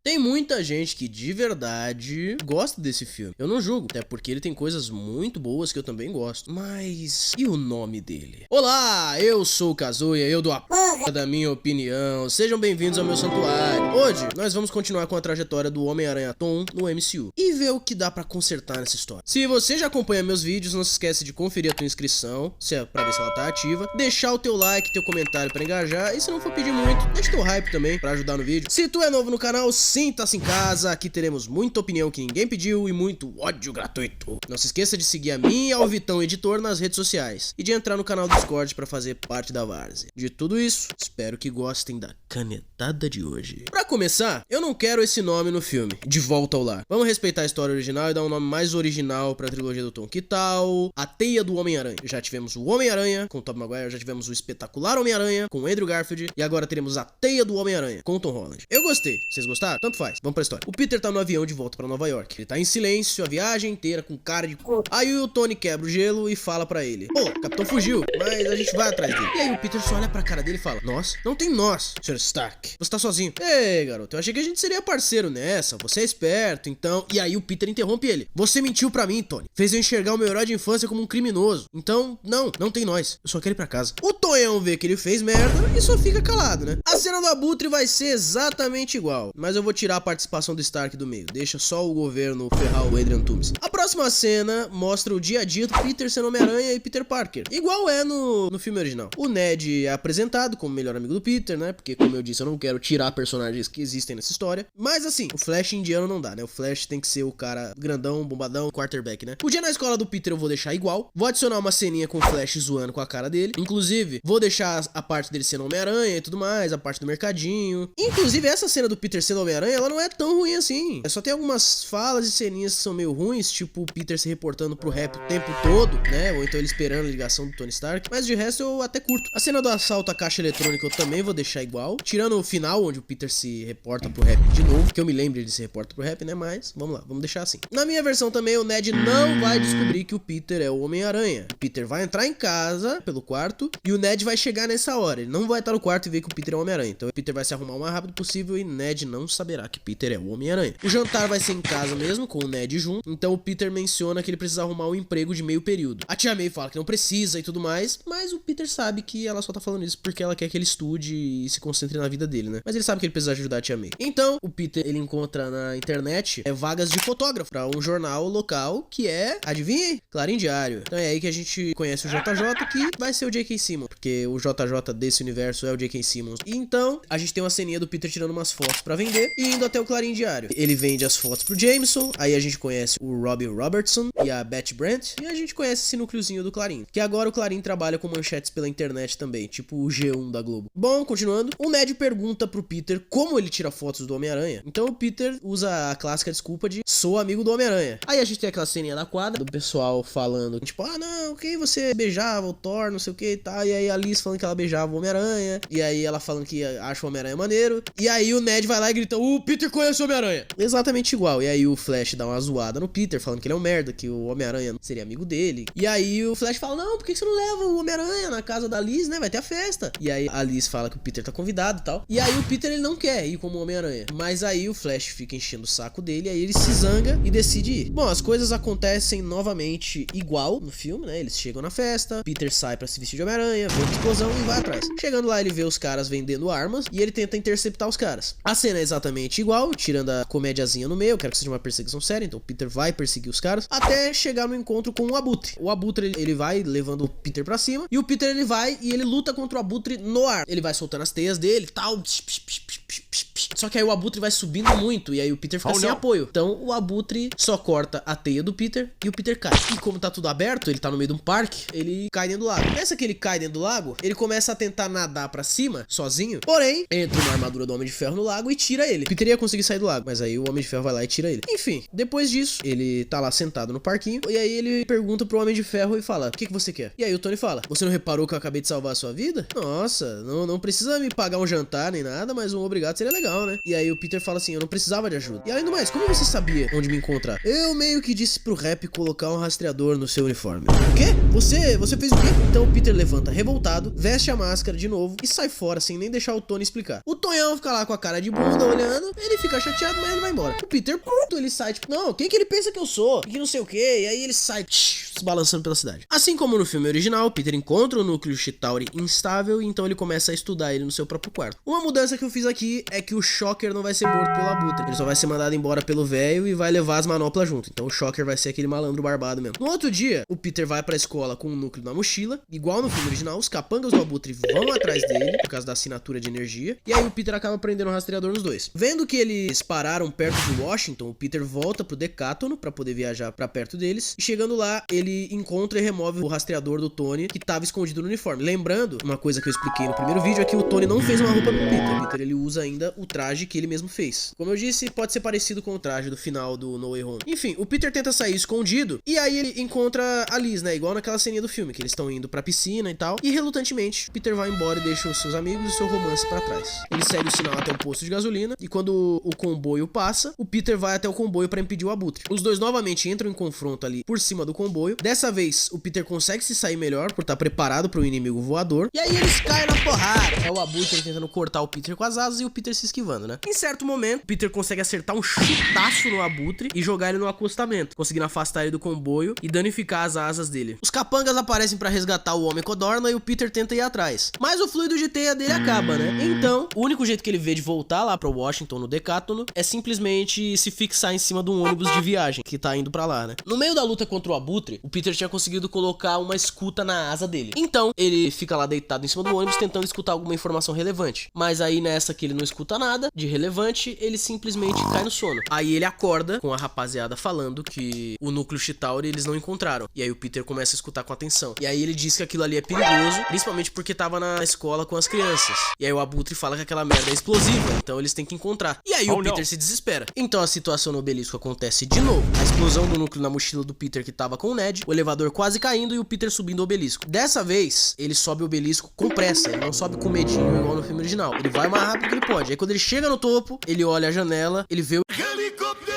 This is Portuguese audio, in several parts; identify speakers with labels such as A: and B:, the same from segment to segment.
A: Tem muita gente que de verdade gosta desse filme. Eu não julgo, até porque ele tem coisas muito boas que eu também gosto. Mas e o nome dele? Olá, eu sou o Kazuya, eu dou a p da minha opinião. Sejam bem-vindos ao meu santuário. Hoje nós vamos continuar com a trajetória do Homem-Aranha Tom no MCU e ver o que dá pra consertar nessa história. Se você já acompanha meus vídeos, não se esquece de conferir a tua inscrição, pra ver se ela tá ativa, deixar o teu like, teu comentário pra engajar, e se não for pedir muito, deixa teu hype também pra ajudar no vídeo. Se tu é novo no canal, sinta-se em casa, aqui teremos muita opinião que ninguém pediu e muito ódio gratuito. Não se esqueça de seguir a mim e ao Vitão Editor nas redes sociais e de entrar no canal do Discord pra fazer parte da várzea. De tudo isso, espero que gostem da canetada de hoje. Pra começar, eu não quero esse nome no filme, De Volta ao Lar. Vamos respeitar a história original e dar um nome mais original pra trilogia do Tom. Que tal A Teia do Homem-Aranha? Já tivemos o Homem-Aranha com o Tobey Maguire, já tivemos o Espetacular Homem-Aranha com o Andrew Garfield e agora teremos A Teia do Homem-Aranha com o Tom Holland. Eu gostei. Vocês gostaram? Tanto faz. Vamos pra história. O Peter tá no avião de volta pra Nova York. Ele tá em silêncio a viagem inteira com cara de cu. Aí o Tony quebra o gelo e fala pra ele: pô, o capitão fugiu, mas a gente vai atrás dele. E aí o Peter só olha pra cara dele e fala: nós? Não tem nós, Sr. Stark. Você tá sozinho. Ei, garoto, eu achei que a gente seria parceiro nessa. Você é esperto, então. E aí o Peter interrompe ele: você mentiu pra mim, Tony. Fez eu enxergar o meu herói de infância como um criminoso. Então, não tem nós. Eu só quero ir pra casa. O Tonhão vê que ele fez merda e só fica calado, né? A cena do Abutre vai ser exatamente igual, mas eu vou tirar a participação do Stark do meio. Deixa só o governo ferrar o Adrian Toomes. A próxima cena mostra o dia a dia do Peter sendo Homem-Aranha e Peter Parker, igual é no filme original. O Ned é apresentado como melhor amigo do Peter, né? Porque, como eu disse, eu não quero tirar personagens que existem nessa história. Mas assim, o Flash indiano não dá, né? O Flash tem que ser o cara grandão, bombadão, quarterback, né? O dia na escola do Peter eu vou deixar igual. Vou adicionar uma ceninha com o Flash zoando com a cara dele. Inclusive, vou deixar a parte dele sendo Homem-Aranha e tudo mais, a parte do mercadinho. Inclusive, essa cena do Peter sendo Homem-Aranha, ela não é tão ruim assim. Só tem algumas falas e ceninhas que são meio ruins, tipo o Peter se reportando pro rap o tempo todo, né? Ou então ele esperando a ligação do Tony Stark. Mas de resto eu até curto. A cena do assalto à caixa eletrônica eu também vou deixar igual. Tirando o final, onde o Peter se reporta pro rap de novo. Que eu me lembro ele se reporta pro rap, né? Mas vamos lá, vamos deixar assim. Na minha versão também, o Ned não vai descobrir que o Peter é o Homem-Aranha. O Peter vai entrar em casa, pelo quarto, e o Ned vai chegar nessa hora. Ele não vai estar no quarto e ver que o Peter é o Homem-Aranha. Então o Peter vai se arrumar o mais rápido possível e Ned não saberá que Peter é o Homem-Aranha. O jantar vai ser em casa mesmo, com o Ned junto. Então o Peter menciona que ele precisa arrumar um emprego de meio período. A tia May fala que não precisa e tudo mais, mas o Peter sabe que ela só tá falando isso porque ela quer que ele estude e se concentre na vida dele, né? Mas ele sabe que ele precisa ajudar a tia May. Então o Peter, ele encontra na internet vagas de fotógrafo pra um jornal local que é, adivinha? Clarim Diário. Então é aí que a gente conhece o JJ, que vai ser o J.K. Simmons, porque o JJ desse universo é o J.K. Simmons. E então a gente tem uma ceninha do Peter tirando umas fotos pra vender e indo até o Clarim Diário. Ele vende as fotos pro Jameson, aí a gente conhece o Robbie Robertson e a Betty Brant, e a gente conhece esse núcleozinho do Clarim, que agora o Clarim trabalha com manchetes pela internet também, tipo o G1 da Globo. Bom, continuando, o Ned pergunta pro Peter como ele tira fotos do Homem-Aranha. Então o Peter usa a clássica desculpa de sou amigo do Homem-Aranha. Aí a gente tem aquela ceninha da quadra, do pessoal falando, tipo, ah não, quem você beijava o Thor, não sei o que e tal, e aí a Liz falando que ela beijava o Homem-Aranha, e aí ela falando que acha o Homem-Aranha maneiro, e aí o Ned vai lá e grita, o Peter conhece o Homem-Aranha. Exatamente igual. E aí o Flash dá uma zoada no Peter, falando que ele é um merda, que o Homem-Aranha seria amigo dele. E aí o Flash fala, não, por que você não leva o Homem-Aranha na casa da Liz, né? Vai ter a festa. E aí a Liz fala que o Peter tá convidado e tal. E aí o Peter, ele não quer ir como Homem-Aranha. Mas aí o Flash fica enchendo o saco dele, aí ele se zanga e decide ir. Bom, as coisas acontecem novamente igual no filme, né? Eles chegam na festa, Peter sai pra se vestir de Homem-Aranha, vê uma explosão e vai atrás. Chegando lá, ele vê os caras vendendo armas e ele tenta interceptar os caras. A cena é exatamente igual, tirando a comédiazinha no meio. Eu quero que seja uma perseguição séria, então o Peter vai perseguir os caras até chegar no encontro com o Abutre. O Abutre, ele vai levando o Peter pra cima e o Peter, ele vai e ele luta contra o Abutre no ar. Ele vai soltando as teias dele e tal. Só que aí o Abutre vai subindo muito e aí o Peter fica sem apoio. Então o Abutre só corta a teia do Peter e o Peter cai. E como tá tudo aberto, ele tá no meio de um parque, ele cai dentro do lago. Nessa que ele cai dentro do lago, ele começa a tentar nadar pra cima, sozinho. Porém, entra uma armadura do Homem de Ferro no lago e tira ele. Peter ia conseguir sair do lago, mas aí o Homem de Ferro vai lá e tira ele. Enfim, depois disso, ele tá lá sentado no parquinho e aí ele pergunta pro Homem de Ferro e fala, o que você quer? E aí o Tony fala, você não reparou que eu acabei de salvar a sua vida? Nossa, não precisa me pagar um jantar nem nada, mas um obrigado seria legal. legal, né? E aí o Peter fala assim, eu não precisava de ajuda. E além do mais, como você sabia onde me encontrar? Eu meio que disse pro Rap colocar um rastreador no seu uniforme. O quê? Você fez o quê? Então o Peter levanta revoltado, veste a máscara de novo e sai fora sem nem deixar o Tony explicar. O Tonhão fica lá com a cara de bunda olhando, ele fica chateado, mas ele vai embora. O Peter, pronto, ele sai tipo, não, quem que ele pensa que eu sou? Que não sei o quê. E aí ele sai se balançando pela cidade. Assim como no filme original, o Peter encontra o núcleo Chitauri instável e então ele começa a estudar ele no seu próprio quarto. Uma mudança que eu fiz aqui é que o Shocker não vai ser morto pelo Abutre. Ele só vai ser mandado embora pelo velho e vai levar as manoplas junto. Então o Shocker vai ser aquele malandro barbado mesmo. No outro dia, o Peter vai pra escola com o núcleo na mochila. Igual no filme original, os capangas do Abutre vão atrás dele, por causa da assinatura de energia. E aí o Peter acaba prendendo um rastreador nos dois. Vendo que eles pararam perto de Washington, o Peter volta pro Decátono pra poder viajar pra perto deles. E chegando lá, ele encontra e remove o rastreador do Tony, que tava escondido no uniforme. Lembrando, uma coisa que eu expliquei no primeiro vídeo é que o Tony não fez uma roupa pro Peter. O Peter, ele usa ainda o traje que ele mesmo fez. Como eu disse, pode ser parecido com o traje do final do No Way Home. Enfim, o Peter tenta sair escondido e aí ele encontra a Liz, né? Igual naquela ceninha do filme, que eles estão indo pra piscina e tal. E relutantemente, o Peter vai embora e deixa os seus amigos e o seu romance pra trás. Ele segue o sinal até o posto de gasolina e quando o comboio passa, o Peter vai até o comboio pra impedir o Abutre. Os dois novamente entram em confronto ali por cima do comboio. Dessa vez, o Peter consegue se sair melhor por estar preparado para o inimigo voador. E aí eles caem na porrada. É o Abutre tentando cortar o Peter com as asas e o Peter se esquivando, né? Em certo momento, o Peter consegue acertar um chutaço no Abutre e jogar ele no acostamento, conseguindo afastar ele do comboio e danificar as asas dele. Os capangas aparecem para resgatar o Homem Codorna e o Peter tenta ir atrás. Mas o fluido de teia dele acaba, né? Então, o único jeito que ele vê de voltar lá para Washington no Decátono é simplesmente se fixar em cima de um ônibus de viagem que tá indo para lá, né? No meio da luta contra o Abutre, o Peter tinha conseguido colocar uma escuta na asa dele. Então, ele fica lá deitado em cima do ônibus tentando escutar alguma informação relevante. Mas aí nessa que ele não escuta nada de relevante, ele simplesmente cai no sono. Aí ele acorda com a rapaziada falando que o núcleo Chitauri eles não encontraram. E aí o Peter começa a escutar com atenção. E aí ele diz que aquilo ali é perigoso, principalmente porque tava na escola com as crianças. E aí o Abutre fala que aquela merda é explosiva, então eles têm que encontrar. E aí o Peter se desespera. Então a situação no obelisco acontece de novo. A explosão do núcleo na mochila do Peter que tava com o Ned, o elevador quase caindo e o Peter subindo o obelisco. Dessa vez, ele sobe o obelisco com pressa, ele não sobe com medinho igual no filme original. Ele vai o mais rápido que ele pode. Aí quando ele chega no topo, ele olha a janela, ele vê o helicóptero.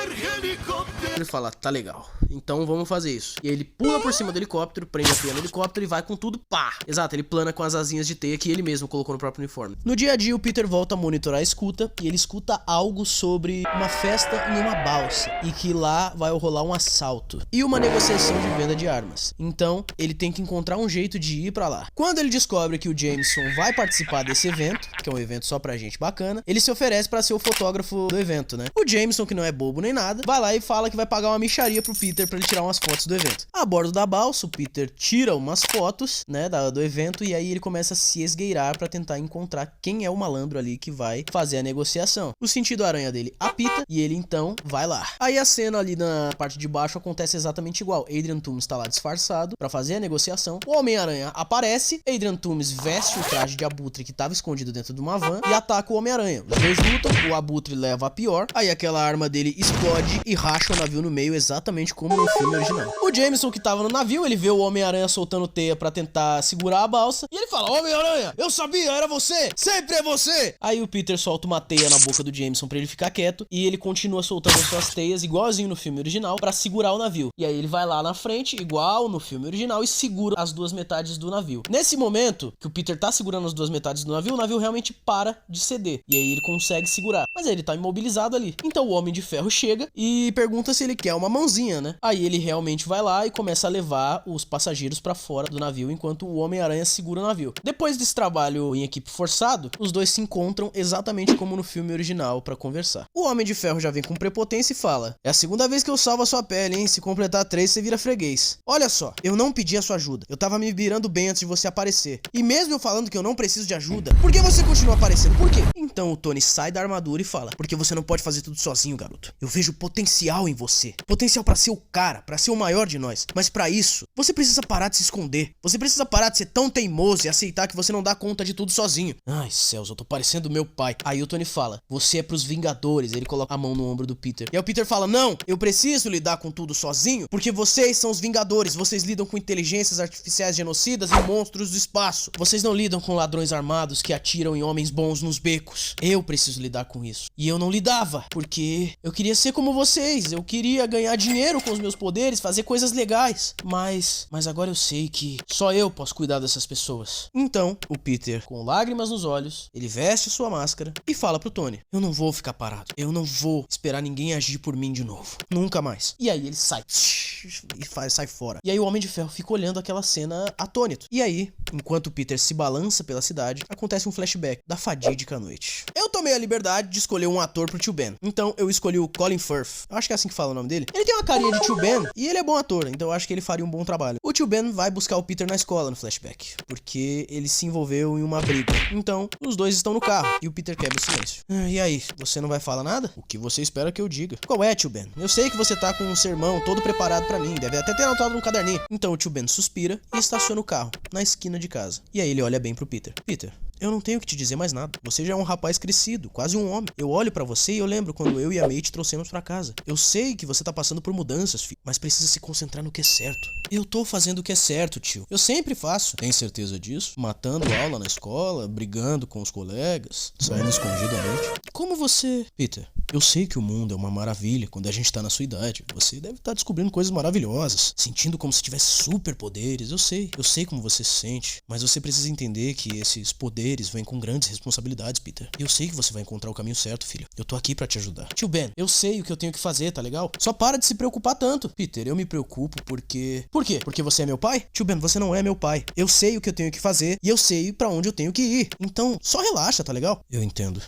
A: Ele fala, tá legal, então vamos fazer isso. E aí ele pula por cima do helicóptero, prende a teia no helicóptero e vai com tudo, pá! Exato, ele plana com as asinhas de teia que ele mesmo colocou no próprio uniforme. No dia a dia, o Peter volta a monitorar a escuta e ele escuta algo sobre uma festa em uma balsa e que lá vai rolar um assalto e uma negociação de venda de armas. Então, ele tem que encontrar um jeito de ir pra lá. Quando ele descobre que o Jameson vai participar desse evento, que é um evento só pra gente bacana, ele se oferece pra ser o fotógrafo do evento, né? O Jameson, que não é bobo nem nada, vai lá e fala que vai pagar uma mixaria pro Peter pra ele tirar umas fotos do evento. A bordo da balsa, o Peter tira umas fotos, né, do evento e aí ele começa a se esgueirar pra tentar encontrar quem é o malandro ali que vai fazer a negociação. O sentido aranha dele apita e ele então vai lá. Aí a cena ali na parte de baixo acontece exatamente igual. Adrian Toomes tá lá disfarçado pra fazer a negociação. O Homem-Aranha aparece, Adrian Toomes veste o traje de Abutre que tava escondido dentro de uma van e ataca o Homem-Aranha. Os dois lutam, o Abutre leva a pior, aí aquela arma dele explode e racha o navio no meio exatamente como no filme original. O Jameson que tava no navio, ele vê o Homem-Aranha soltando teia pra tentar segurar a balsa e ele fala, Homem-Aranha, eu sabia, era você, sempre é você! Aí o Peter solta uma teia na boca do Jameson pra ele ficar quieto e ele continua soltando as suas teias igualzinho no filme original pra segurar o navio. E aí ele vai lá na frente, igual no filme original, e segura as duas metades do navio. Nesse momento que o Peter tá segurando as duas metades do navio, o navio realmente para de ceder. E aí ele consegue segurar. Mas aí ele tá imobilizado ali. Então o Homem de Ferro chega e pergunta se ele quer uma mãozinha, né? Aí ele realmente vai lá e começa a levar os passageiros pra fora do navio enquanto o Homem-Aranha segura o navio. Depois desse trabalho em equipe forçado, os dois se encontram exatamente como no filme original pra conversar. O Homem de Ferro já vem com prepotência e fala, é a segunda vez que eu salvo a sua pele, hein? Se completar 3, você vira freguês. Olha só, eu não pedi a sua ajuda. Eu tava me virando bem antes de você aparecer. E mesmo eu falando que eu não preciso de ajuda, por que você continua aparecendo? Por quê? Então o Tony sai da armadura e fala, porque você não pode fazer tudo sozinho, garoto. Eu vejo potencial em em você. Potencial pra ser o cara, pra ser o maior de nós. Mas pra isso, você precisa parar de se esconder. Você precisa parar de ser tão teimoso e aceitar que você não dá conta de tudo sozinho. Ai, céus, eu tô parecendo meu pai. Aí o Tony fala, você é pros Vingadores. Ele coloca a mão no ombro do Peter. E aí o Peter fala, não, eu preciso lidar com tudo sozinho, porque vocês são os Vingadores. Vocês lidam com inteligências artificiais genocidas e monstros do espaço. Vocês não lidam com ladrões armados que atiram em homens bons nos becos. Eu preciso lidar com isso. E eu não lidava, porque eu queria ser como vocês. Eu queria ganhar dinheiro com os meus poderes, fazer coisas legais. Mas agora eu sei que só eu posso cuidar dessas pessoas. Então, o Peter, com lágrimas nos olhos, ele veste sua máscara e fala pro Tony, eu não vou ficar parado. Eu não vou esperar ninguém agir por mim de novo. Nunca mais. E aí ele sai. E sai fora. E aí o Homem de Ferro fica olhando aquela cena atônito. E aí, enquanto o Peter se balança pela cidade, acontece um flashback da fatídica noite. Eu tomei a liberdade de escolher um ator pro Tio Ben. Então eu escolhi o Colin Firth. Eu acho que é assim que fala o nome dele. Ele tem uma carinha de Tio Ben e ele é bom ator, então eu acho que ele faria um bom trabalho. O Tio Ben vai buscar o Peter na escola no flashback, porque ele se envolveu em uma briga. Então, os dois estão no carro e o Peter quebra o silêncio. E aí, você não vai falar nada? O que você espera que eu diga? Qual é, Tio Ben? Eu sei que você tá com um sermão todo preparado pra mim, deve até ter anotado no caderninho. Então o Tio Ben suspira e estaciona o carro na esquina de casa. E aí ele olha bem pro Peter. Peter, eu não tenho que te dizer mais nada. Você já é um rapaz crescido, quase um homem. Eu olho pra você e eu lembro quando eu e a May te trouxemos pra casa. Eu sei que você tá passando por mudanças, filho, mas precisa se concentrar no que é certo. Eu tô fazendo o que é certo, tio. Eu sempre faço. Tem certeza disso? Matando aula na escola, brigando com os colegas, saindo escondido à noite. Como você... Peter, eu sei que o mundo é uma maravilha quando a gente tá na sua idade. Você deve estar descobrindo coisas maravilhosas, sentindo como se tivesse superpoderes. Eu sei como você se sente. Mas você precisa entender que esses poderes vêm com grandes responsabilidades, Peter. Eu sei que você vai encontrar o caminho certo, filho. Eu tô aqui pra te ajudar. Tio Ben, eu sei o que eu tenho que fazer, tá legal? Só para de se preocupar tanto. Peter, eu me preocupo porque... Por quê? Porque você é meu pai? Tio Ben, você não é meu pai. Eu sei o que eu tenho que fazer e eu sei pra onde eu tenho que ir. Então, só relaxa, tá legal? Eu entendo.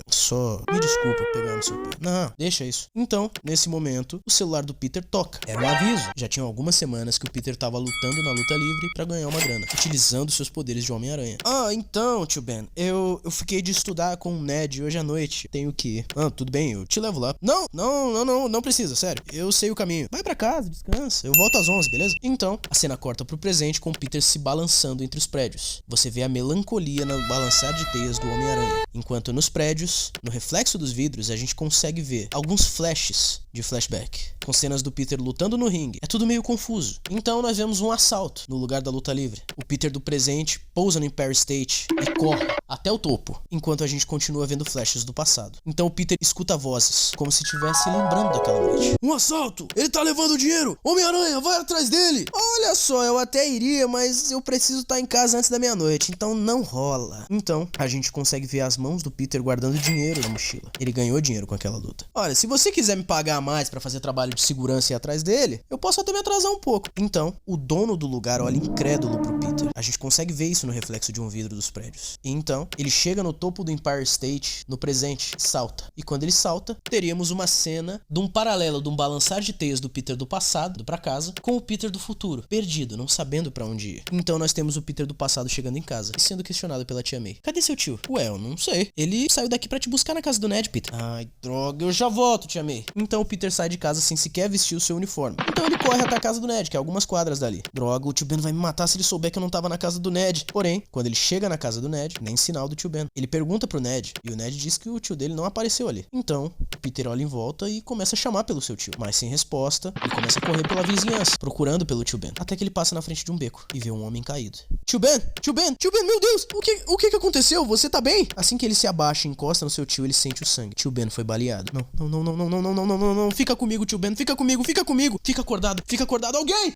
A: Só me desculpa pegar no seu pé. Não, deixa isso. Então, nesse momento, o celular do Peter toca. Era um aviso. Já tinham algumas semanas que o Peter tava lutando na luta livre pra ganhar uma grana, utilizando seus poderes de Homem-Aranha. Então, tio Ben, eu fiquei de estudar com o Ned hoje à noite. Tenho que ir. Tudo bem, eu te levo lá. Não precisa, sério. Eu sei o caminho. Vai pra casa, descansa. Eu volto às 11, beleza? Então, a cena corta pro presente com o Peter se balançando entre os prédios. Você vê a melancolia no balançar de teias do Homem-Aranha. Enquanto nos prédios, no reflexo dos vidros, a gente consegue ver alguns flashes de flashback, com cenas do Peter lutando no ringue. É tudo meio confuso. Então nós vemos um assalto no lugar da luta livre. O Peter do presente pousa no Empire State e corre até o topo, enquanto a gente continua vendo flashes do passado. Então o Peter escuta vozes, como se estivesse lembrando daquela noite. Um assalto! Ele tá levando dinheiro! Homem-Aranha, vai atrás dele! Olha só, eu até iria, mas eu preciso estar em casa antes da meia-noite, então não rola. Então, a gente consegue ver as mãos do Peter guardando dinheiro na mochila. Ele ganhou dinheiro com aquela luta. Olha, se você quiser me pagar mais pra fazer trabalho de segurança e ir atrás dele, eu posso até me atrasar um pouco. Então, o dono do lugar olha incrédulo pro Peter. A gente consegue ver isso no reflexo de um vidro dos prédios. E então, ele chega no topo do Empire State, no presente, salta. E quando ele salta, teríamos uma cena de um paralelo de um balançar de teias do Peter do passado, pra casa, com o Peter do futuro, perdido, não sabendo pra onde ir. Então nós temos o Peter do passado chegando em casa e sendo questionado pela tia May. Cadê seu tio? Ué, eu não sei. Ele saiu daqui pra te buscar na casa do Ned, Peter. Ai, droga, eu já volto, tia May. Então o Peter sai de casa sem sequer vestir o seu uniforme. Então ele corre até a casa do Ned, que é algumas quadras dali. Droga, o tio Ben vai me matar se ele souber que eu não tava na casa do Ned. Porém, quando ele chega na casa do Ned, nem sinal do tio Ben. Ele pergunta pro Ned, e o Ned diz que o tio dele não apareceu ali. Então, o Peter olha em volta e começa a chamar pelo seu tio. Mas sem resposta, ele começa a correr pela vizinhança, procurando pelo tio Ben. Até que ele passa na frente de um beco e vê um homem caído. Tio Ben, meu Deus, o que aconteceu? Você tá bem? Assim que ele se abaixa e encosta no seu tio, ele sente o sangue. Tio Ben foi baleado. Não, fica comigo, tio Ben, fica comigo. Fica acordado, alguém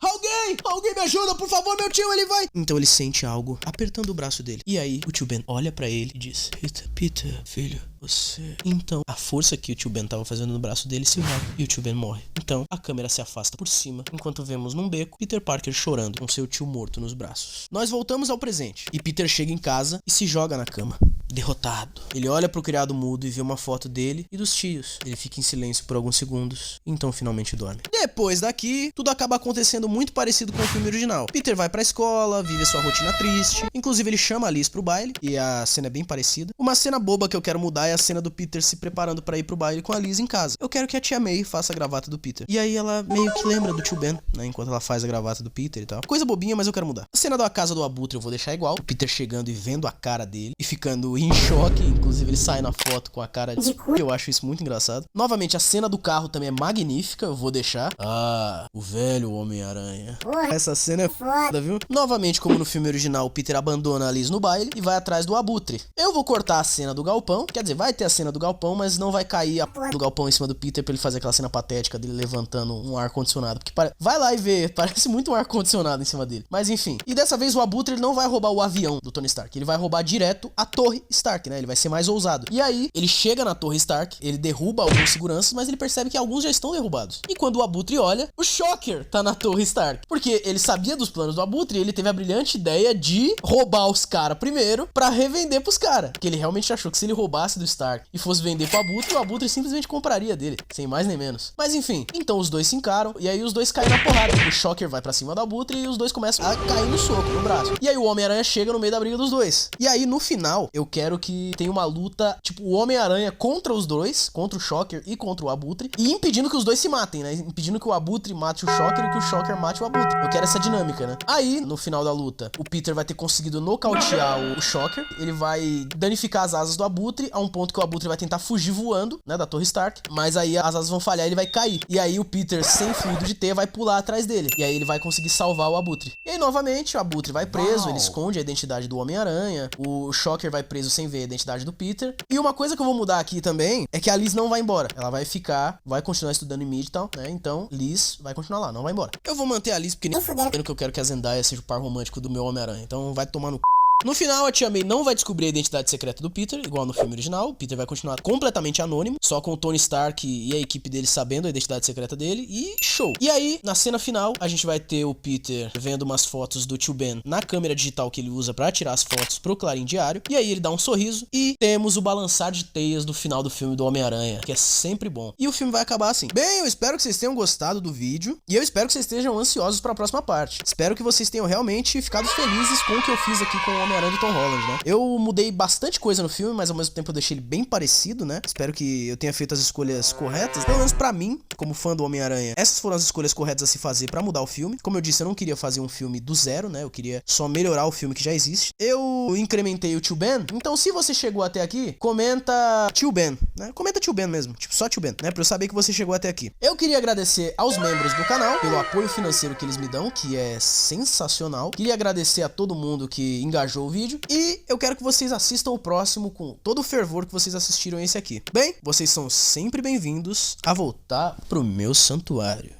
A: me ajuda, por favor, meu tio, ele vai. Então ele sente algo apertando o braço dele. E aí, o tio Ben olha pra ele e diz, Peter, filho, você... Então, a força que o tio Ben tava fazendo no braço dele se vai e o tio Ben morre. Então, a câmera se afasta por cima, enquanto vemos num beco Peter Parker chorando com seu tio morto nos braços. Nós voltamos ao presente e Peter chega em casa e se joga na cama. derrotado. Ele olha pro criado mudo e vê uma foto dele e dos tios. Ele fica em silêncio por alguns segundos, então finalmente dorme. Depois daqui, tudo acaba acontecendo muito parecido com o filme original. Peter vai pra escola, vive sua rotina triste, inclusive ele chama a Liz pro baile, e a cena é bem parecida. Uma cena boba que eu quero mudar é a cena do Peter se preparando pra ir pro baile com a Liz em casa. Eu quero que a tia May faça a gravata do Peter. E aí ela meio que lembra do tio Ben, né, enquanto ela faz a gravata do Peter e tal. Coisa bobinha, mas eu quero mudar. A cena da casa do Abutre eu vou deixar igual. O Peter chegando e vendo a cara dele e ficando em choque, inclusive ele sai na foto com a cara de cu. Eu acho isso muito engraçado. Novamente, a cena do carro também é magnífica, eu vou deixar. Ah, o velho Homem-Aranha. Essa cena é foda, viu? Novamente, como no filme original, o Peter abandona a Liz no baile e vai atrás do Abutre. Eu vou cortar a cena do galpão, quer dizer, vai ter a cena do galpão, mas não vai cair a do galpão em cima do Peter pra ele fazer aquela cena patética dele levantando um ar-condicionado. Porque vai lá e vê, parece muito um ar-condicionado em cima dele. Mas enfim. E dessa vez o Abutre ele não vai roubar o avião do Tony Stark, ele vai roubar direto a Torre Stark, né? Ele vai ser mais ousado. E aí, ele chega na Torre Stark, ele derruba alguns seguranças, mas ele percebe que alguns já estão derrubados. E quando o Abutre olha, o Shocker tá na Torre Stark. Porque ele sabia dos planos do Abutre e ele teve a brilhante ideia de roubar os caras primeiro pra revender pros caras. Porque ele realmente achou que se ele roubasse do Stark e fosse vender pro Abutre, o Abutre simplesmente compraria dele, sem mais nem menos. Mas enfim, então os dois se encaram e aí os dois caem na porrada. O Shocker vai pra cima do Abutre e os dois começam a cair no soco, no braço. E aí o Homem-Aranha chega no meio da briga dos dois. E aí no final, eu quero que tenha uma luta, tipo, o Homem-Aranha contra os dois, contra o Shocker e contra o Abutre, e impedindo que os dois se matem, né? Impedindo que o Abutre mate o Shocker e que o Shocker mate o Abutre. Eu quero essa dinâmica, né? Aí, no final da luta, o Peter vai ter conseguido nocautear o Shocker, ele vai danificar as asas do Abutre a um ponto que o Abutre vai tentar fugir voando, né, da Torre Stark, mas aí as asas vão falhar e ele vai cair. E aí o Peter, sem fluido de teia, vai pular atrás dele. E aí ele vai conseguir salvar o Abutre. E aí, novamente, o Abutre vai preso, ele esconde a identidade do Homem-Aranha, o Shocker vai preso sem ver a identidade do Peter. E uma coisa que eu vou mudar aqui também é que a Liz não vai embora. Ela vai ficar, vai continuar estudando em Midtown, né? Então, Liz vai continuar lá, não vai embora. Eu vou manter a Liz porque nem fudendo que eu quero que a Zendaya seja o par romântico do meu Homem-Aranha. Então, vai tomar no c... No final, a tia May não vai descobrir a identidade secreta do Peter, igual no filme original. O Peter vai continuar completamente anônimo, só com o Tony Stark e a equipe dele sabendo a identidade secreta dele, e show. E aí, na cena final, a gente vai ter o Peter vendo umas fotos do tio Ben na câmera digital que ele usa pra tirar as fotos pro Clarim Diário, e aí ele dá um sorriso, e temos o balançar de teias do final do filme do Homem-Aranha, que é sempre bom. E o filme vai acabar assim. Bem, eu espero que vocês tenham gostado do vídeo, e eu espero que vocês estejam ansiosos pra próxima parte. Espero que vocês tenham realmente ficado felizes com o que eu fiz aqui com o Homem-Aranha do Tom Holland, né? Eu mudei bastante coisa no filme, mas ao mesmo tempo eu deixei ele bem parecido, né? Espero que eu tenha feito as escolhas corretas, pelo menos pra mim, como fã do Homem-Aranha. Essas foram as escolhas corretas a se fazer pra mudar o filme. Como eu disse, eu não queria fazer um filme do zero, né? Eu queria só melhorar o filme que já existe. Eu incrementei o tio Ben, então se você chegou até aqui, comenta tio Ben, né? Comenta tio Ben mesmo, tipo só tio Ben, né? Pra eu saber que você chegou até aqui. Eu queria agradecer aos membros do canal pelo apoio financeiro que eles me dão, que é sensacional. Queria agradecer a todo mundo que engajou o vídeo e eu quero que vocês assistam o próximo com todo o fervor que vocês assistiram esse aqui. Bem, vocês são sempre bem-vindos a voltar pro meu santuário.